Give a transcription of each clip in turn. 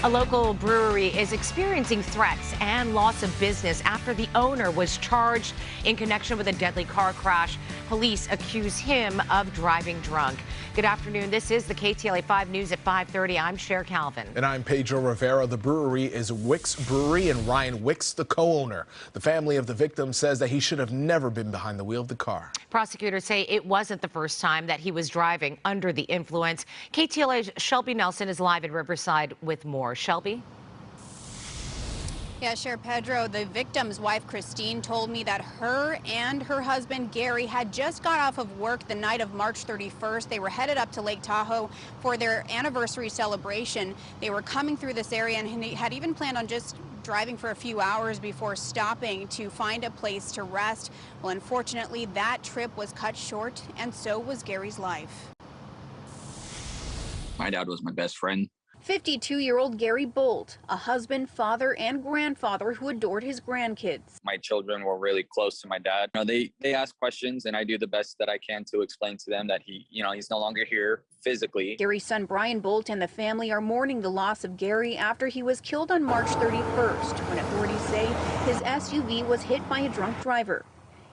A local brewery is experiencing threats and loss of business after the owner was charged in connection with a deadly car crash. Police accuse him of driving drunk. Good afternoon. This is the KTLA 5 News at 5:30. I'm Cher Calvin. And I'm Pedro Rivera. The brewery is Wicks Brewery, and Ryan Wicks, the co-owner. The family of the victim says that he should have never been behind the wheel of the car. Prosecutors say it wasn't the first time that he was driving under the influence. KTLA's Shelby Nelson is live in Riverside with more. Shelby? Yeah, Cher, Pedro, the victim's wife, Christine, told me that her and her husband, Gary, had just got off of work the night of March 31st. They were headed up to Lake Tahoe for their anniversary celebration. They were coming through this area and he had even planned on just driving for a few hours before stopping to find a place to rest. Well, unfortunately, that trip was cut short, and so was Gary's life. My dad was my best friend. 52-year-old Gary Boeldt, a husband, father, and grandfather who adored his grandkids. My children were really close to my dad. You know, they ask questions, and I do the best that I can to explain to them that he's no longer here physically. Gary's son Brian Boeldt and the family are mourning the loss of Gary after he was killed on March 31st, when authorities say his SUV was hit by a drunk driver.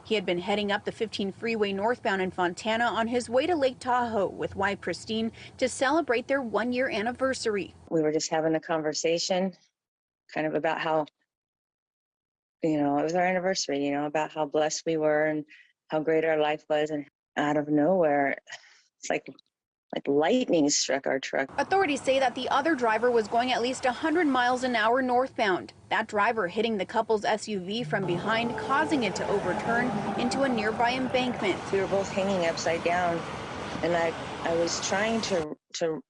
He had been heading up the 15 freeway northbound in Fontana on his way to Lake Tahoe with wife Christine to celebrate their one-year anniversary. We were just having a conversation kind of about how, it was our anniversary, about how blessed we were and how great our life was. And out of nowhere, it's like lightning struck our truck. Authorities say that the other driver was going at least 100 miles an hour northbound. That driver hitting the couple's SUV from behind, causing it to overturn into a nearby embankment. We were both hanging upside down, and I was trying to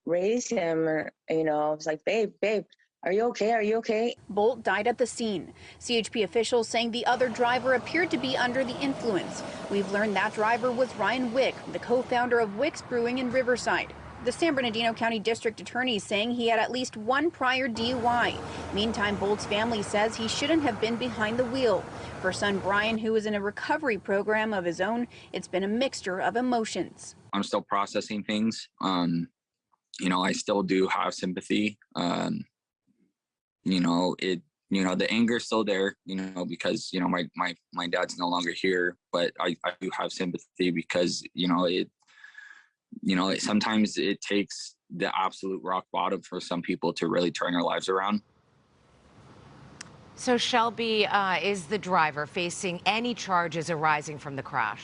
raise him, I was like, babe, are you okay? Are you okay? Boeldt died at the scene. CHP officials saying the other driver appeared to be under the influence. We've learned that driver was Ryan Wick, the co-founder of Wicks Brewing in Riverside. The San Bernardino County District Attorney saying he had at least one prior DUI. Meantime, Boeldt's family says he shouldn't have been behind the wheel. For son Brian, who is in a recovery program of his own, it's been a mixture of emotions. I'm still processing things. I still do have sympathy. The anger's still there, because, my dad's no longer here, but I do have sympathy because, sometimes it takes the absolute rock bottom for some people to really turn their lives around. So Shelby, is the driver facing any charges arising from the crash?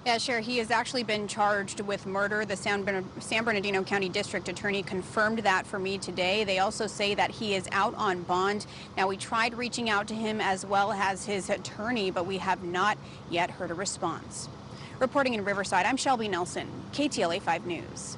Yeah, Cher, he has actually been charged with murder. The San Bernardino County District Attorney confirmed that for me today. They also say that he is out on bond. Now, we tried reaching out to him as well as his attorney, but we have not yet heard a response. Reporting in Riverside, I'm Shelby Nelson, KTLA 5 News.